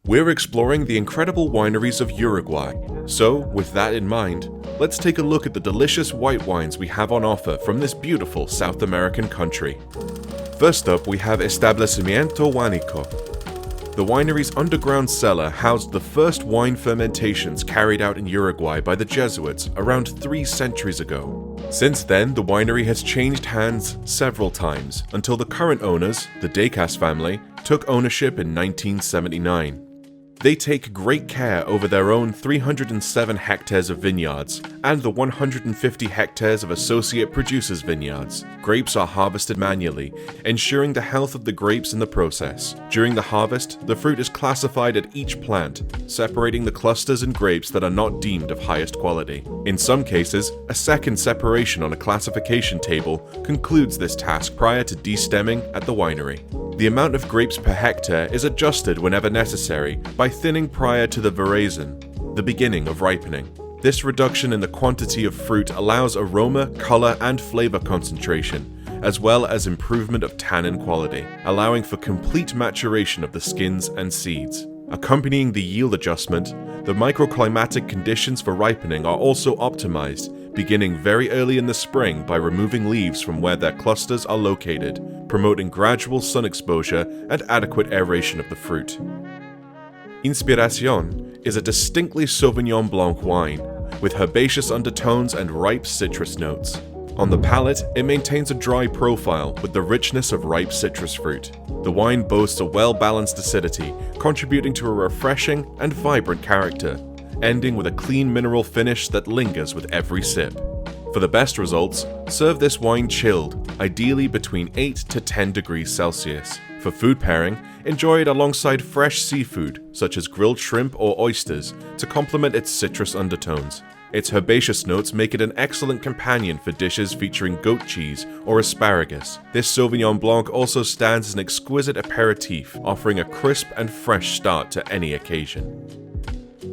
We're exploring the incredible wineries of Uruguay. So, with that in mind, let's take a look at the delicious white wines we have on offer from this beautiful South American country. First up, we have Establecimiento Huánico. The winery's underground cellar housed the first wine fermentations carried out in Uruguay by the Jesuits around 3 centuries ago. Since then, the winery has changed hands several times until the current owners, the Decas family, took ownership in 1979. They take great care over their own 307 hectares of vineyards and the 150 hectares of associate producers' vineyards. Grapes are harvested manually, ensuring the health of the grapes in the process. During the harvest, the fruit is classified at each plant, separating the clusters and grapes that are not deemed of highest quality. In some cases, a second separation on a classification table concludes this task prior to destemming at the winery. The amount of grapes per hectare is adjusted whenever necessary by thinning prior to the veraison, the beginning of ripening. This reduction in the quantity of fruit allows aroma, color, and flavor concentration, as well as improvement of tannin quality, allowing for complete maturation of the skins and seeds. Accompanying the yield adjustment, the microclimatic conditions for ripening are also optimized, beginning very early in the spring by removing leaves from where their clusters are located, promoting gradual sun exposure and adequate aeration of the fruit. Inspiración is a distinctly Sauvignon Blanc wine, with herbaceous undertones and ripe citrus notes. On the palate, it maintains a dry profile with the richness of ripe citrus fruit. The wine boasts a well-balanced acidity, contributing to a refreshing and vibrant character, ending with a clean mineral finish that lingers with every sip. For the best results, serve this wine chilled, ideally between 8 to 10 degrees Celsius. For food pairing, enjoy it alongside fresh seafood, such as grilled shrimp or oysters, to complement its citrus undertones. Its herbaceous notes make it an excellent companion for dishes featuring goat cheese or asparagus. This Sauvignon Blanc also stands as an exquisite aperitif, offering a crisp and fresh start to any occasion.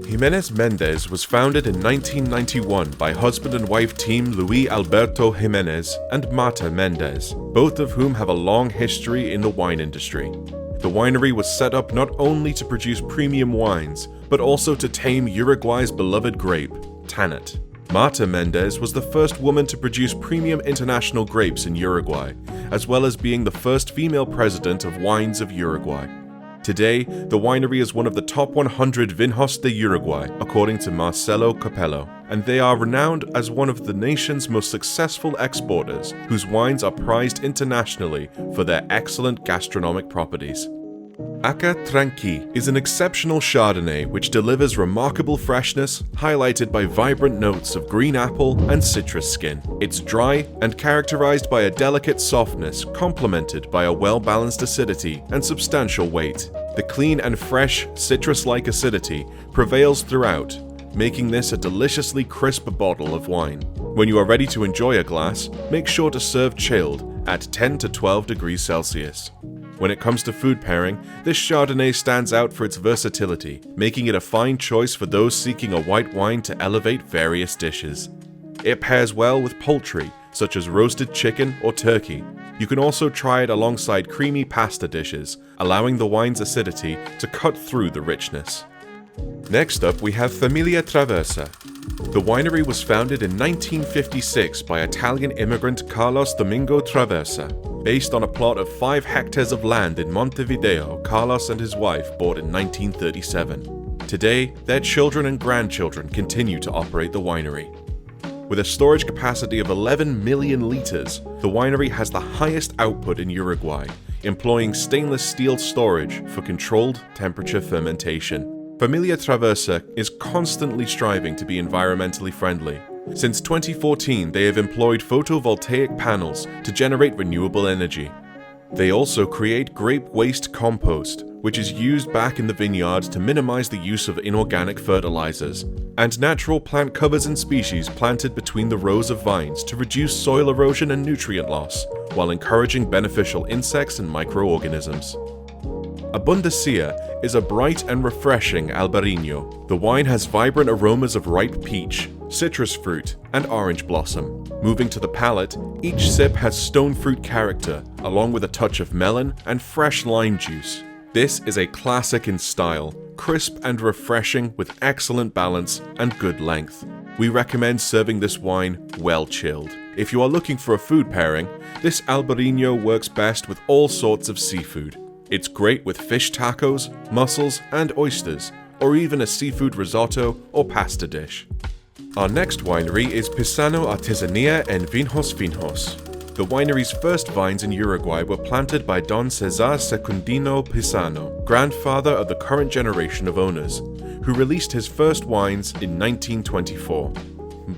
Jimenez Mendez was founded in 1991 by husband and wife team Luis Alberto Jimenez and Marta Mendez, both of whom have a long history in the wine industry. The winery was set up not only to produce premium wines, but also to tame Uruguay's beloved grape, Tanat. Marta Mendez was the first woman to produce premium international grapes in Uruguay, as well as being the first female president of Wines of Uruguay. Today, the winery is one of the top 100 Vinhos de Uruguay, according to Marcelo Capello, and they are renowned as one of the nation's most successful exporters, whose wines are prized internationally for their excellent gastronomic properties. Acá Tranqui is an exceptional Chardonnay which delivers remarkable freshness, highlighted by vibrant notes of green apple and citrus skin. It's dry and characterized by a delicate softness, complemented by a well-balanced acidity and substantial weight. The clean and fresh, citrus-like acidity prevails throughout, making this a deliciously crisp bottle of wine. When you are ready to enjoy a glass, make sure to serve chilled at 10 to 12 degrees Celsius. When it comes to food pairing, this Chardonnay stands out for its versatility, making it a fine choice for those seeking a white wine to elevate various dishes. It pairs well with poultry, such as roasted chicken or turkey. You can also try it alongside creamy pasta dishes, allowing the wine's acidity to cut through the richness. Next up, we have Familia Traversa. The winery was founded in 1956 by Italian immigrant Carlos Domingo Traversa. Based on a plot of 5 hectares of land in Montevideo, Carlos and his wife bought in 1937. Today, their children and grandchildren continue to operate the winery. With a storage capacity of 11 million liters, the winery has the highest output in Uruguay, employing stainless steel storage for controlled temperature fermentation. Familia Traversa is constantly striving to be environmentally friendly. Since 2014, they have employed photovoltaic panels to generate renewable energy. They also create grape waste compost, which is used back in the vineyards to minimize the use of inorganic fertilizers, and natural plant covers and species planted between the rows of vines to reduce soil erosion and nutrient loss, while encouraging beneficial insects and microorganisms. Abundancia is a bright and refreshing Albarino. The wine has vibrant aromas of ripe peach, citrus fruit, and orange blossom. Moving to the palate, each sip has stone fruit character, along with a touch of melon and fresh lime juice. This is a classic in style, crisp and refreshing with excellent balance and good length. We recommend serving this wine well chilled. If you are looking for a food pairing, this Albarino works best with all sorts of seafood. It's great with fish tacos, mussels, and oysters, or even a seafood risotto or pasta dish. Our next winery is Pisano Artesania en Vinhos Finhos. The winery's first vines in Uruguay were planted by Don Cesar Secundino Pisano, grandfather of the current generation of owners, who released his first wines in 1924.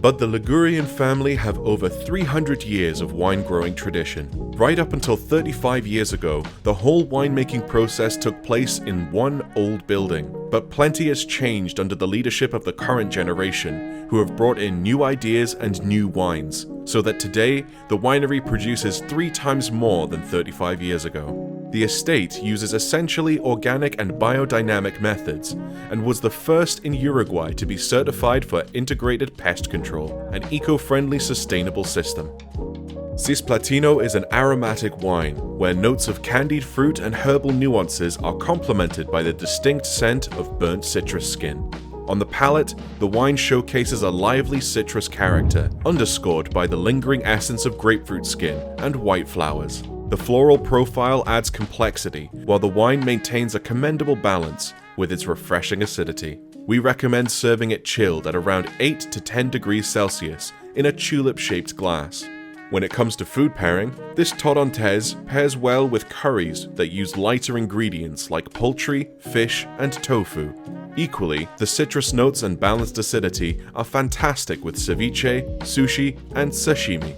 But the Ligurian family have over 300 years of wine growing tradition. Right up until 35 years ago, the whole winemaking process took place in one old building. But plenty has changed under the leadership of the current generation, who have brought in new ideas and new wines, so that today the winery produces 3 times more than 35 years ago. The estate uses essentially organic and biodynamic methods, and was the first in Uruguay to be certified for integrated pest control, an eco-friendly sustainable system. Cisplatino is an aromatic wine, where notes of candied fruit and herbal nuances are complemented by the distinct scent of burnt citrus skin. On the palate, the wine showcases a lively citrus character, underscored by the lingering essence of grapefruit skin and white flowers. The floral profile adds complexity, while the wine maintains a commendable balance with its refreshing acidity. We recommend serving it chilled at around 8 to 10 degrees Celsius in a tulip-shaped glass. When it comes to food pairing, this Torrontés pairs well with curries that use lighter ingredients like poultry, fish, and tofu. Equally, the citrus notes and balanced acidity are fantastic with ceviche, sushi, and sashimi.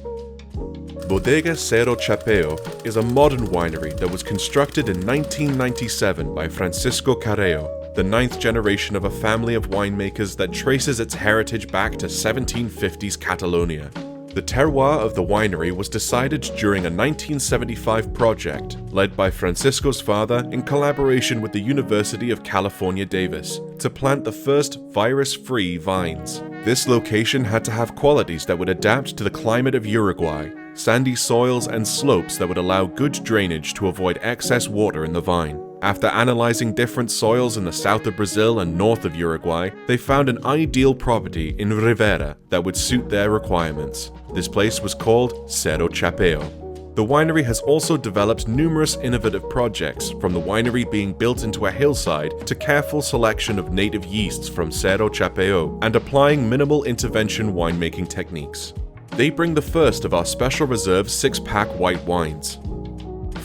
Bodega Cerro Chapeo is a modern winery that was constructed in 1997 by Francisco Carreo, the 9th generation of a family of winemakers that traces its heritage back to 1750s Catalonia. The terroir of the winery was decided during a 1975 project led by Francisco's father in collaboration with the University of California, Davis, to plant the first virus-free vines. This location had to have qualities that would adapt to the climate of Uruguay, sandy soils and slopes that would allow good drainage to avoid excess water in the vine. After analyzing different soils in the south of Brazil and north of Uruguay, they found an ideal property in Rivera that would suit their requirements. This place was called Cerro Chapeo. The winery has also developed numerous innovative projects, from the winery being built into a hillside to careful selection of native yeasts from Cerro Chapeo and applying minimal intervention winemaking techniques. They bring the first of our special reserve 6-pack white wines.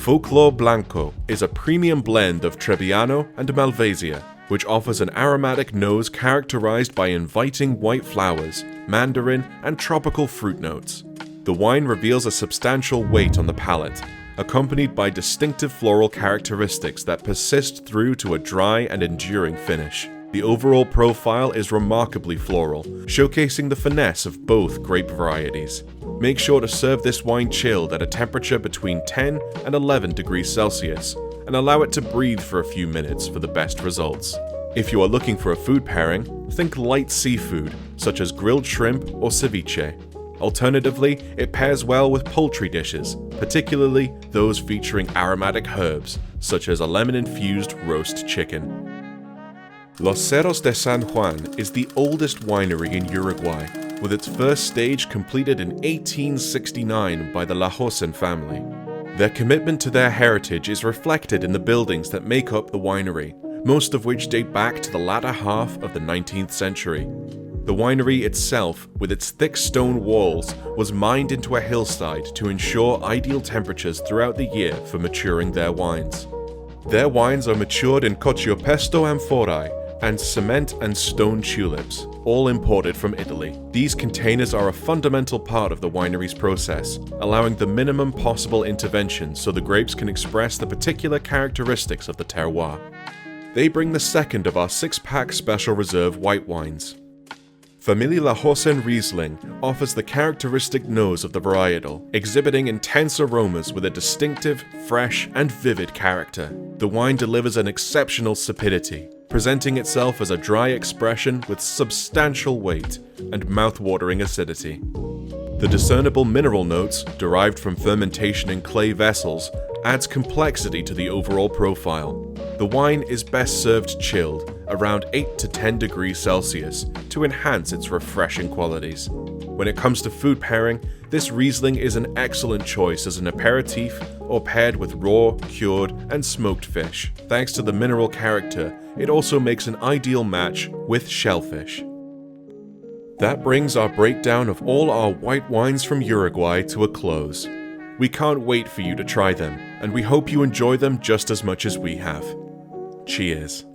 Folklore Blanco is a premium blend of Trebbiano and Malvasia, which offers an aromatic nose characterized by inviting white flowers, mandarin, and tropical fruit notes. The wine reveals a substantial weight on the palate, accompanied by distinctive floral characteristics that persist through to a dry and enduring finish. The overall profile is remarkably floral, showcasing the finesse of both grape varieties. Make sure to serve this wine chilled at a temperature between 10 and 11 degrees Celsius, and allow it to breathe for a few minutes for the best results. If you are looking for a food pairing, think light seafood, such as grilled shrimp or ceviche. Alternatively, it pairs well with poultry dishes, particularly those featuring aromatic herbs, such as a lemon-infused roast chicken. Los Cerros de San Juan is the oldest winery in Uruguay, with its first stage completed in 1869 by the Lajosen family. Their commitment to their heritage is reflected in the buildings that make up the winery, most of which date back to the latter half of the 19th century. The winery itself, with its thick stone walls, was mined into a hillside to ensure ideal temperatures throughout the year for maturing their wines. Their wines are matured in Cociopesto amphorae and cement and stone tulips, all imported from Italy. These containers are a fundamental part of the winery's process, allowing the minimum possible intervention so the grapes can express the particular characteristics of the terroir. They bring the second of our 6-pack special reserve white wines. Familie Lajosen Riesling offers the characteristic nose of the varietal, exhibiting intense aromas with a distinctive, fresh, and vivid character. The wine delivers an exceptional sapidity, presenting itself as a dry expression with substantial weight and mouth-watering acidity. The discernible mineral notes, derived from fermentation in clay vessels, adds complexity to the overall profile. The wine is best served chilled, around 8 to 10 degrees Celsius, to enhance its refreshing qualities. When it comes to food pairing, this Riesling is an excellent choice as an aperitif or paired with raw, cured, and smoked fish. Thanks to the mineral character, it also makes an ideal match with shellfish. That brings our breakdown of all our white wines from Uruguay to a close. We can't wait for you to try them, and we hope you enjoy them just as much as we have. Cheers.